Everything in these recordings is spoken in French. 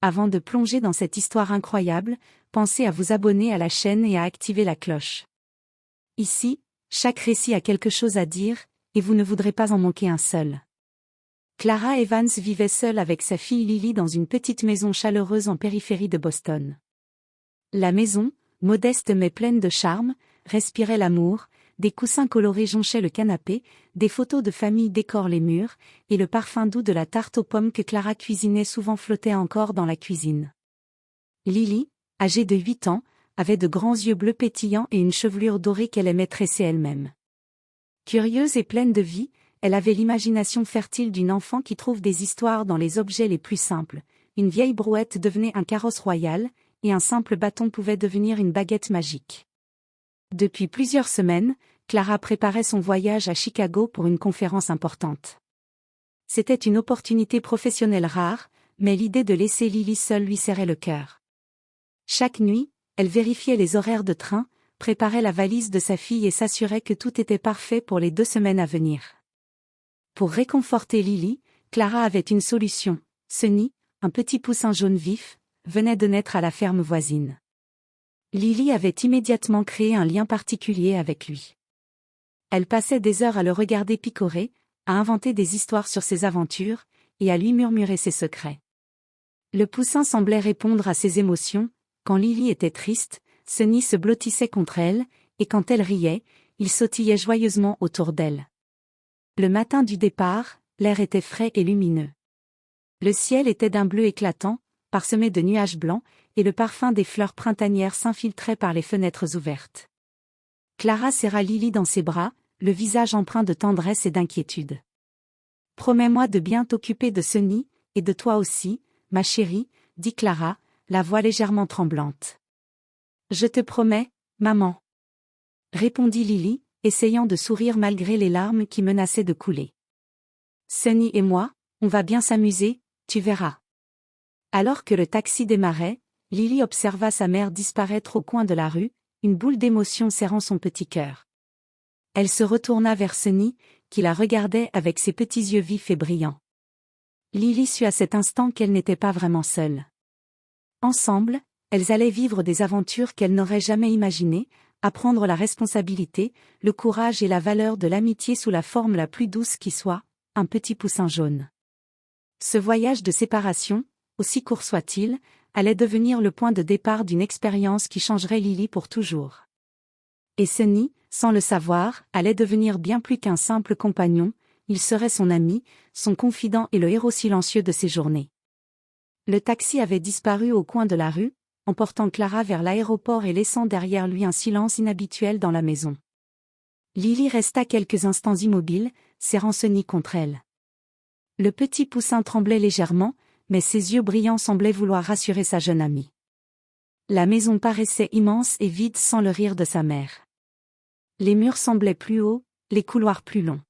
Avant de plonger dans cette histoire incroyable, pensez à vous abonner à la chaîne et à activer la cloche. Ici, chaque récit a quelque chose à dire, et vous ne voudrez pas en manquer un seul. Clara Evans vivait seule avec sa fille Lily dans une petite maison chaleureuse en périphérie de Boston. La maison, modeste mais pleine de charme, respirait l'amour, des coussins colorés jonchaient le canapé, des photos de famille décorent les murs, et le parfum doux de la tarte aux pommes que Clara cuisinait souvent flottait encore dans la cuisine. Lily, âgée de 8 ans, avait de grands yeux bleus pétillants et une chevelure dorée qu'elle aimait tresser elle-même. Curieuse et pleine de vie, elle avait l'imagination fertile d'une enfant qui trouve des histoires dans les objets les plus simples. Une vieille brouette devenait un carrosse royal, et un simple bâton pouvait devenir une baguette magique. Depuis plusieurs semaines, Clara préparait son voyage à Chicago pour une conférence importante. C'était une opportunité professionnelle rare, mais l'idée de laisser Lily seule lui serrait le cœur. Chaque nuit, elle vérifiait les horaires de train, préparait la valise de sa fille et s'assurait que tout était parfait pour les 2 semaines à venir. Pour réconforter Lily, Clara avait une solution. Sunny, un petit poussin jaune vif, venait de naître à la ferme voisine. Lily avait immédiatement créé un lien particulier avec lui. Elle passait des heures à le regarder picorer, à inventer des histoires sur ses aventures, et à lui murmurer ses secrets. Le poussin semblait répondre à ses émotions. Quand Lily était triste, Sunny se blottissait contre elle, et quand elle riait, il sautillait joyeusement autour d'elle. Le matin du départ, l'air était frais et lumineux. Le ciel était d'un bleu éclatant, parsemé de nuages blancs, et le parfum des fleurs printanières s'infiltrait par les fenêtres ouvertes. Clara serra Lily dans ses bras, le visage empreint de tendresse et d'inquiétude. « Promets-moi de bien t'occuper de Sunny, et de toi aussi, ma chérie, » dit Clara, la voix légèrement tremblante. « Je te promets, maman. » répondit Lily, essayant de sourire malgré les larmes qui menaçaient de couler. « Sunny et moi, on va bien s'amuser, tu verras. » Alors que le taxi démarrait, Lily observa sa mère disparaître au coin de la rue, une boule d'émotion serrant son petit cœur. Elle se retourna vers Sunny, qui la regardait avec ses petits yeux vifs et brillants. Lily sut à cet instant qu'elle n'était pas vraiment seule. Ensemble, elles allaient vivre des aventures qu'elles n'auraient jamais imaginées, apprendre la responsabilité, le courage et la valeur de l'amitié sous la forme la plus douce qui soit, un petit poussin jaune. Ce voyage de séparation, aussi court soit-il, allait devenir le point de départ d'une expérience qui changerait Lily pour toujours. Et Sunny, sans le savoir, allait devenir bien plus qu'un simple compagnon, il serait son ami, son confident et le héros silencieux de ses journées. Le taxi avait disparu au coin de la rue, emportant Clara vers l'aéroport et laissant derrière lui un silence inhabituel dans la maison. Lily resta quelques instants immobile, serrant Sunny contre elle. Le petit poussin tremblait légèrement, mais ses yeux brillants semblaient vouloir rassurer sa jeune amie. La maison paraissait immense et vide sans le rire de sa mère. Les murs semblaient plus hauts, les couloirs plus longs.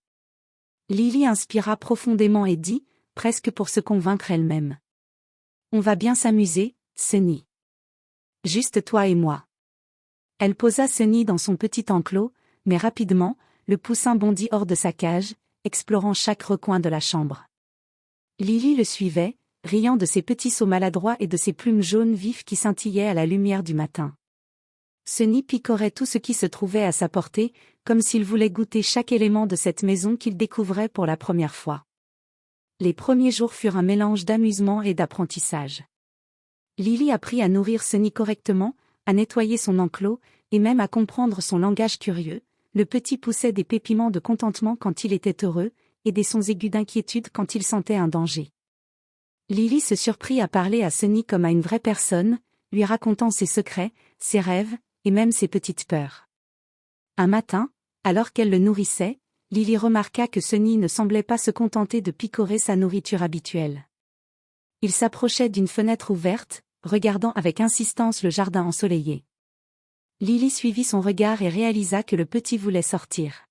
Lily inspira profondément et dit, presque pour se convaincre elle-même. « On va bien s'amuser, Sunny. Juste toi et moi. » Elle posa Sunny dans son petit enclos, mais rapidement, le poussin bondit hors de sa cage, explorant chaque recoin de la chambre. Lily le suivait, riant de ses petits sauts maladroits et de ses plumes jaunes vives qui scintillaient à la lumière du matin. Sunny picorait tout ce qui se trouvait à sa portée, comme s'il voulait goûter chaque élément de cette maison qu'il découvrait pour la première fois. Les premiers jours furent un mélange d'amusement et d'apprentissage. Lily apprit à nourrir Sunny correctement, à nettoyer son enclos, et même à comprendre son langage curieux. Le petit poussait des pépiments de contentement quand il était heureux, et des sons aigus d'inquiétude quand il sentait un danger. Lily se surprit à parler à Sunny comme à une vraie personne, lui racontant ses secrets, ses rêves, et même ses petites peurs. Un matin, alors qu'elle le nourrissait, Lily remarqua que Sunny ne semblait pas se contenter de picorer sa nourriture habituelle. Il s'approchait d'une fenêtre ouverte, regardant avec insistance le jardin ensoleillé. Lily suivit son regard et réalisa que le petit voulait sortir.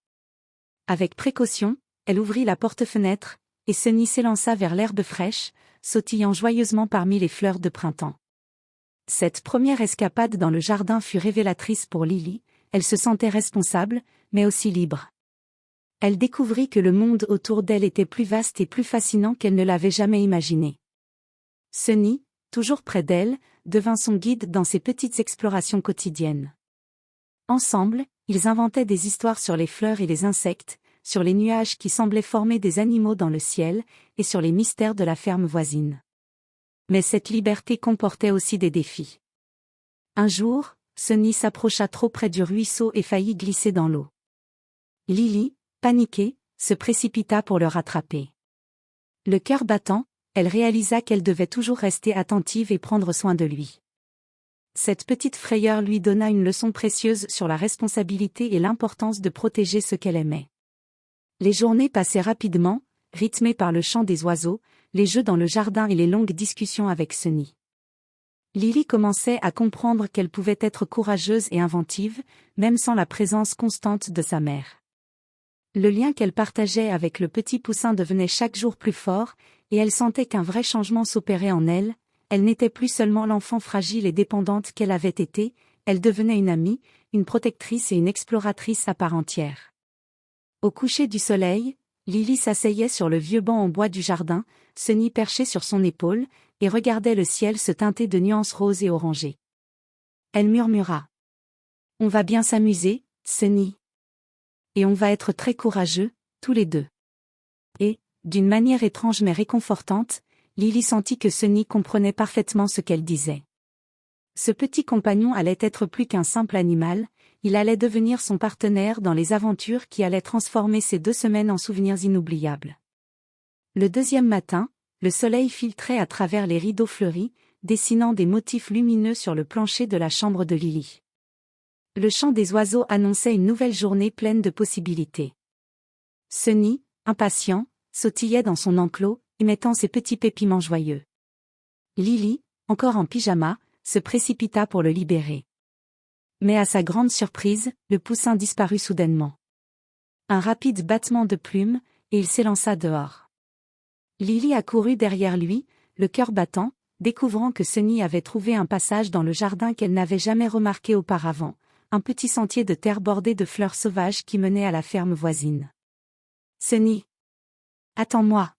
Avec précaution, elle ouvrit la porte-fenêtre, et Sunny s'élança vers l'herbe fraîche, sautillant joyeusement parmi les fleurs de printemps. Cette première escapade dans le jardin fut révélatrice pour Lily, elle se sentait responsable, mais aussi libre. Elle découvrit que le monde autour d'elle était plus vaste et plus fascinant qu'elle ne l'avait jamais imaginé. Sunny, toujours près d'elle, devint son guide dans ses petites explorations quotidiennes. Ensemble, ils inventaient des histoires sur les fleurs et les insectes, sur les nuages qui semblaient former des animaux dans le ciel, et sur les mystères de la ferme voisine. Mais cette liberté comportait aussi des défis. Un jour, Sunny s'approcha trop près du ruisseau et faillit glisser dans l'eau. Lily, paniquée, se précipita pour le rattraper. Le cœur battant, elle réalisa qu'elle devait toujours rester attentive et prendre soin de lui. Cette petite frayeur lui donna une leçon précieuse sur la responsabilité et l'importance de protéger ce qu'elle aimait. Les journées passaient rapidement, rythmées par le chant des oiseaux, les jeux dans le jardin et les longues discussions avec Sunny. Lily commençait à comprendre qu'elle pouvait être courageuse et inventive, même sans la présence constante de sa mère. Le lien qu'elle partageait avec le petit poussin devenait chaque jour plus fort, et elle sentait qu'un vrai changement s'opérait en elle. Elle n'était plus seulement l'enfant fragile et dépendante qu'elle avait été, elle devenait une amie, une protectrice et une exploratrice à part entière. Au coucher du soleil, Lily s'asseyait sur le vieux banc en bois du jardin, Sunny perché sur son épaule, et regardait le ciel se teinter de nuances roses et orangées. Elle murmura. « On va bien s'amuser, Sunny. Et on va être très courageux, tous les deux. » Et, d'une manière étrange mais réconfortante, Lily sentit que Sunny comprenait parfaitement ce qu'elle disait. Ce petit compagnon allait être plus qu'un simple animal, il allait devenir son partenaire dans les aventures qui allaient transformer ces 2 semaines en souvenirs inoubliables. Le deuxième matin, le soleil filtrait à travers les rideaux fleuris, dessinant des motifs lumineux sur le plancher de la chambre de Lily. Le chant des oiseaux annonçait une nouvelle journée pleine de possibilités. Sunny, impatient, sautillait dans son enclos, émettant ses petits pépiments joyeux. Lily, encore en pyjama, se précipita pour le libérer. Mais à sa grande surprise, le poussin disparut soudainement. Un rapide battement de plumes, et il s'élança dehors. Lily accourut derrière lui, le cœur battant, découvrant que Sunny avait trouvé un passage dans le jardin qu'elle n'avait jamais remarqué auparavant, un petit sentier de terre bordé de fleurs sauvages qui menait à la ferme voisine. « Sunny! Attends-moi !»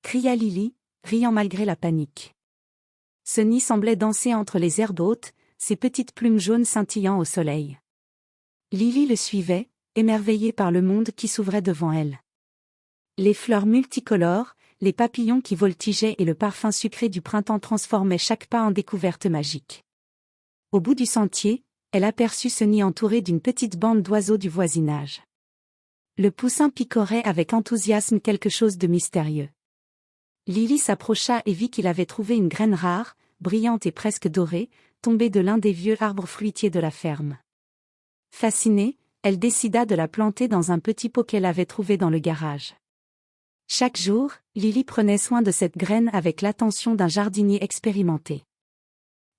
cria Lily, riant malgré la panique. Sunny semblait danser entre les herbes hautes, ses petites plumes jaunes scintillant au soleil. Lily le suivait, émerveillée par le monde qui s'ouvrait devant elle. Les fleurs multicolores, les papillons qui voltigeaient et le parfum sucré du printemps transformaient chaque pas en découverte magique. Au bout du sentier, elle aperçut Sunny entouré d'une petite bande d'oiseaux du voisinage. Le poussin picorait avec enthousiasme quelque chose de mystérieux. Lily s'approcha et vit qu'il avait trouvé une graine rare, brillante et presque dorée, tombée de l'un des vieux arbres fruitiers de la ferme. Fascinée, elle décida de la planter dans un petit pot qu'elle avait trouvé dans le garage. Chaque jour, Lily prenait soin de cette graine avec l'attention d'un jardinier expérimenté.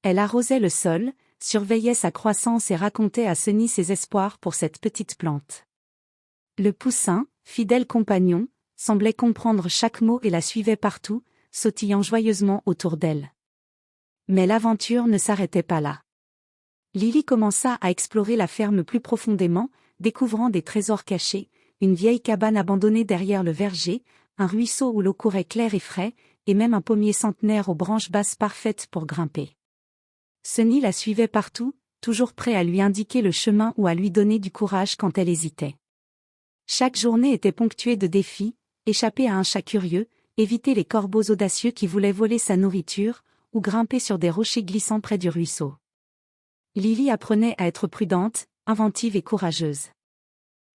Elle arrosait le sol, surveillait sa croissance et racontait à Sunny ses espoirs pour cette petite plante. Le poussin, fidèle compagnon, semblait comprendre chaque mot et la suivait partout, sautillant joyeusement autour d'elle. Mais l'aventure ne s'arrêtait pas là. Lily commença à explorer la ferme plus profondément, découvrant des trésors cachés, une vieille cabane abandonnée derrière le verger, un ruisseau où l'eau courait claire et frais, et même un pommier centenaire aux branches basses parfaites pour grimper. Sunny la suivait partout, toujours prêt à lui indiquer le chemin ou à lui donner du courage quand elle hésitait. Chaque journée était ponctuée de défis, échapper à un chat curieux, éviter les corbeaux audacieux qui voulaient voler sa nourriture, ou grimper sur des rochers glissants près du ruisseau. Lily apprenait à être prudente, inventive et courageuse.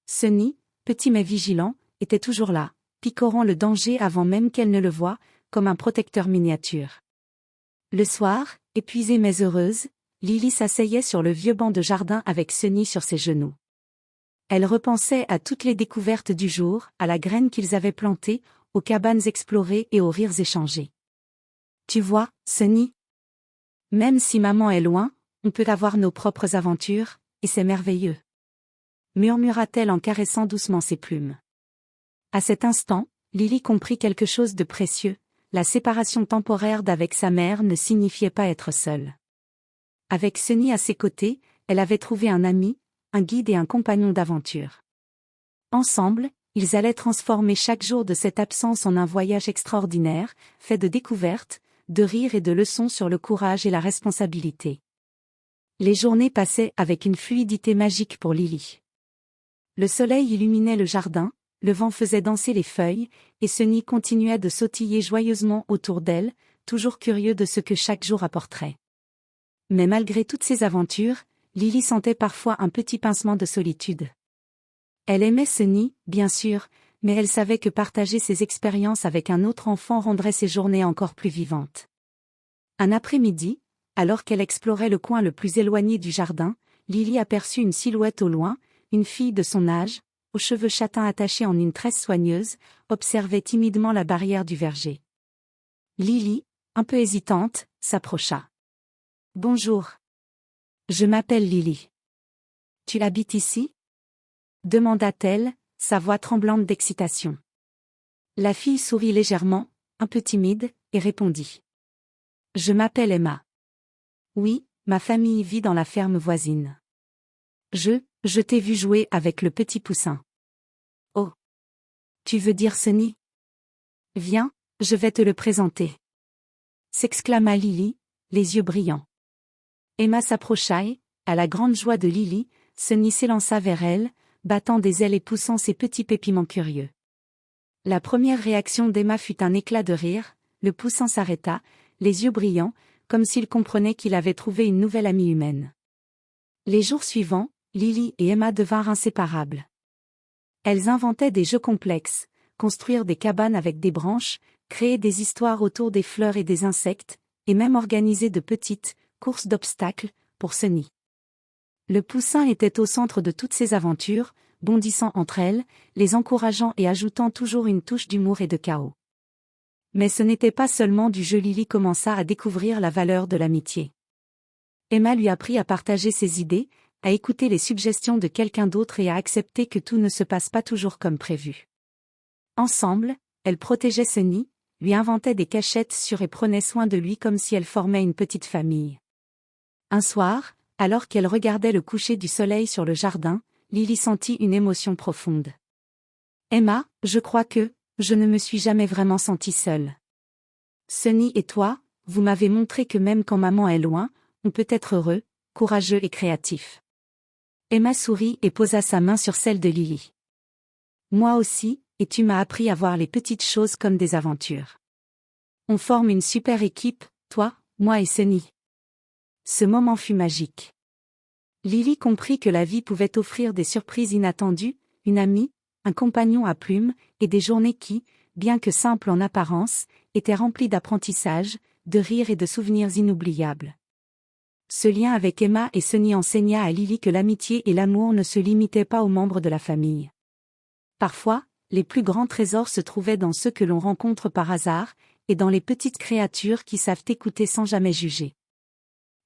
Sunny, petit mais vigilant, était toujours là, picorant le danger avant même qu'elle ne le voie, comme un protecteur miniature. Le soir, épuisée mais heureuse, Lily s'asseyait sur le vieux banc de jardin avec Sunny sur ses genoux. Elle repensait à toutes les découvertes du jour, à la graine qu'ils avaient plantée, aux cabanes explorées et aux rires échangés. « Tu vois, Sunny ? Même si maman est loin, on peut avoir nos propres aventures, et c'est merveilleux. » murmura-t-elle en caressant doucement ses plumes. À cet instant, Lily comprit quelque chose de précieux, la séparation temporaire d'avec sa mère ne signifiait pas être seule. Avec Sunny à ses côtés, elle avait trouvé un ami, un guide et un compagnon d'aventure. Ensemble, ils allaient transformer chaque jour de cette absence en un voyage extraordinaire, fait de découvertes, de rire et de leçons sur le courage et la responsabilité. Les journées passaient avec une fluidité magique pour Lily. Le soleil illuminait le jardin, le vent faisait danser les feuilles, et Sunny continuait de sautiller joyeusement autour d'elle, toujours curieux de ce que chaque jour apporterait. Mais malgré toutes ces aventures, Lily sentait parfois un petit pincement de solitude. Elle aimait Sunny, bien sûr, mais elle savait que partager ses expériences avec un autre enfant rendrait ses journées encore plus vivantes. Un après-midi, alors qu'elle explorait le coin le plus éloigné du jardin, Lily aperçut une silhouette au loin, une fille de son âge, aux cheveux châtains attachés en une tresse soigneuse, observait timidement la barrière du verger. Lily, un peu hésitante, s'approcha. « Bonjour. Je m'appelle Lily. Tu habites ici ?» demanda-t-elle, sa voix tremblante d'excitation. La fille sourit légèrement, un peu timide, et répondit. « Je m'appelle Emma. Oui, ma famille vit dans la ferme voisine. Je t'ai vu jouer avec le petit poussin. » « Oh. Tu veux dire Sunny ? Viens, je vais te le présenter. » s'exclama Lily, les yeux brillants. Emma s'approcha et, à la grande joie de Lily, Sunny s'élança vers elle, battant des ailes et poussant ses petits pépiments curieux. La première réaction d'Emma fut un éclat de rire, le poussin s'arrêta, les yeux brillants, comme s'il comprenait qu'il avait trouvé une nouvelle amie humaine. Les jours suivants, Lily et Emma devinrent inséparables. Elles inventaient des jeux complexes, construire des cabanes avec des branches, créer des histoires autour des fleurs et des insectes, et même organiser de petites courses d'obstacles pour Sunny. Le poussin était au centre de toutes ces aventures, bondissant entre elles, les encourageant et ajoutant toujours une touche d'humour et de chaos. Mais ce n'était pas seulement du jeu. Lily commença à découvrir la valeur de l'amitié. Emma lui apprit à partager ses idées, à écouter les suggestions de quelqu'un d'autre et à accepter que tout ne se passe pas toujours comme prévu. Ensemble, elles protégeaient Sunny, lui inventaient des cachettes sûres et prenaient soin de lui comme si elles formaient une petite famille. Un soir, alors qu'elle regardait le coucher du soleil sur le jardin, Lily sentit une émotion profonde. « Emma, je crois que, je ne me suis jamais vraiment sentie seule. Sunny et toi, vous m'avez montré que même quand maman est loin, on peut être heureux, courageux et créatif. » Emma sourit et posa sa main sur celle de Lily. « Moi aussi, et tu m'as appris à voir les petites choses comme des aventures. On forme une super équipe, toi, moi et Sunny. » Ce moment fut magique. Lily comprit que la vie pouvait offrir des surprises inattendues, une amie, un compagnon à plumes, et des journées qui, bien que simples en apparence, étaient remplies d'apprentissage, de rires et de souvenirs inoubliables. Ce lien avec Emma et Sunny enseigna à Lily que l'amitié et l'amour ne se limitaient pas aux membres de la famille. Parfois, les plus grands trésors se trouvaient dans ceux que l'on rencontre par hasard, et dans les petites créatures qui savent écouter sans jamais juger.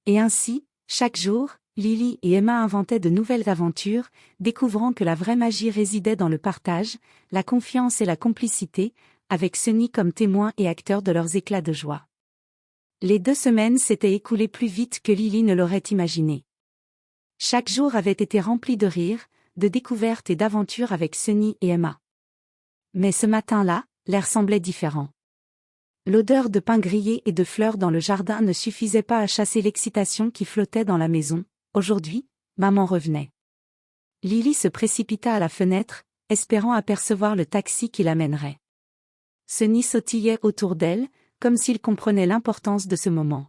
Et ainsi, chaque jour, Lily et Emma inventaient de nouvelles aventures, découvrant que la vraie magie résidait dans le partage, la confiance et la complicité, avec Sunny comme témoin et acteur de leurs éclats de joie. Les 2 semaines s'étaient écoulées plus vite que Lily ne l'aurait imaginé. Chaque jour avait été rempli de rires, de découvertes et d'aventures avec Sunny et Emma. Mais ce matin-là, l'air semblait différent. L'odeur de pain grillé et de fleurs dans le jardin ne suffisait pas à chasser l'excitation qui flottait dans la maison. Aujourd'hui, maman revenait. Lily se précipita à la fenêtre, espérant apercevoir le taxi qui l'amènerait. Sunny sautillait autour d'elle, comme s'il comprenait l'importance de ce moment.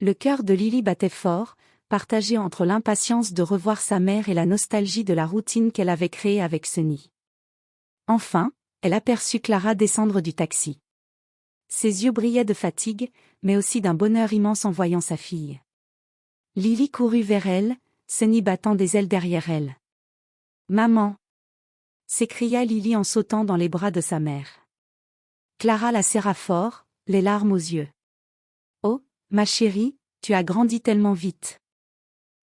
Le cœur de Lily battait fort, partagé entre l'impatience de revoir sa mère et la nostalgie de la routine qu'elle avait créée avec Sunny. Enfin, elle aperçut Clara descendre du taxi. Ses yeux brillaient de fatigue, mais aussi d'un bonheur immense en voyant sa fille. Lily courut vers elle, Sunny battant des ailes derrière elle. « Maman !» s'écria Lily en sautant dans les bras de sa mère. Clara la serra fort, les larmes aux yeux. « Oh, ma chérie, tu as grandi tellement vite.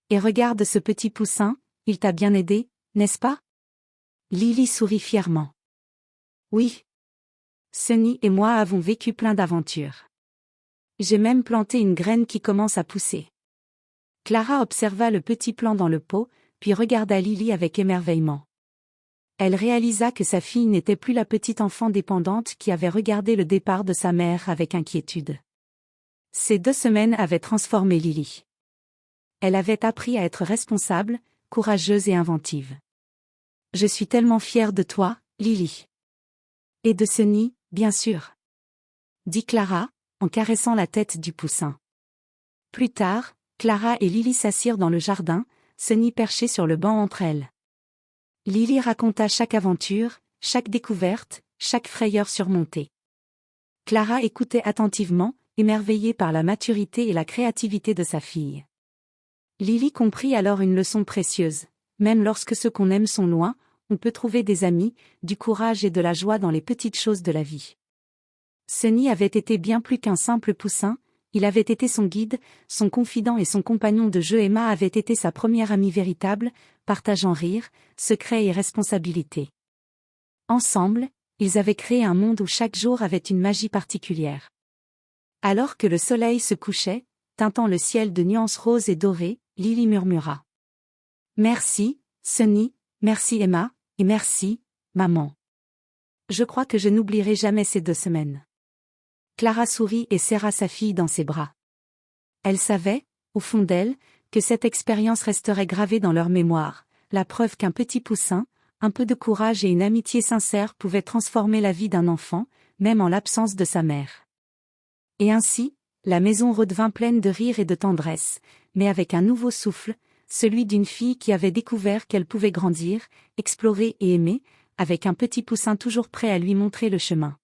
Et regarde ce petit poussin, il t'a bien aidé, n'est-ce pas ?» Lily sourit fièrement. « Oui. Sunny et moi avons vécu plein d'aventures. J'ai même planté une graine qui commence à pousser. » Clara observa le petit plant dans le pot, puis regarda Lily avec émerveillement. Elle réalisa que sa fille n'était plus la petite enfant dépendante qui avait regardé le départ de sa mère avec inquiétude. Ces 2 semaines avaient transformé Lily. Elle avait appris à être responsable, courageuse et inventive. Je suis tellement fière de toi, Lily. Et de Sunny, bien sûr. Dit Clara, en caressant la tête du poussin. Plus tard, Clara et Lily s'assirent dans le jardin, Sunny perchée sur le banc entre elles. Lily raconta chaque aventure, chaque découverte, chaque frayeur surmontée. Clara écoutait attentivement, émerveillée par la maturité et la créativité de sa fille. Lily comprit alors une leçon précieuse. Même lorsque ceux qu'on aime sont loin, on peut trouver des amis, du courage et de la joie dans les petites choses de la vie. Sunny avait été bien plus qu'un simple poussin, il avait été son guide, son confident et son compagnon de jeu. Emma avait été sa première amie véritable, partageant rire, secrets et responsabilités. Ensemble, ils avaient créé un monde où chaque jour avait une magie particulière. Alors que le soleil se couchait, teintant le ciel de nuances roses et dorées, Lily murmura. « Merci, Sunny, merci Emma, et merci, maman. Je crois que je n'oublierai jamais ces 2 semaines. » Clara sourit et serra sa fille dans ses bras. Elle savait, au fond d'elle, que cette expérience resterait gravée dans leur mémoire, la preuve qu'un petit poussin, un peu de courage et une amitié sincère pouvaient transformer la vie d'un enfant, même en l'absence de sa mère. Et ainsi, la maison redevint pleine de rire et de tendresse, mais avec un nouveau souffle, celui d'une fille qui avait découvert qu'elle pouvait grandir, explorer et aimer, avec un petit poussin toujours prêt à lui montrer le chemin.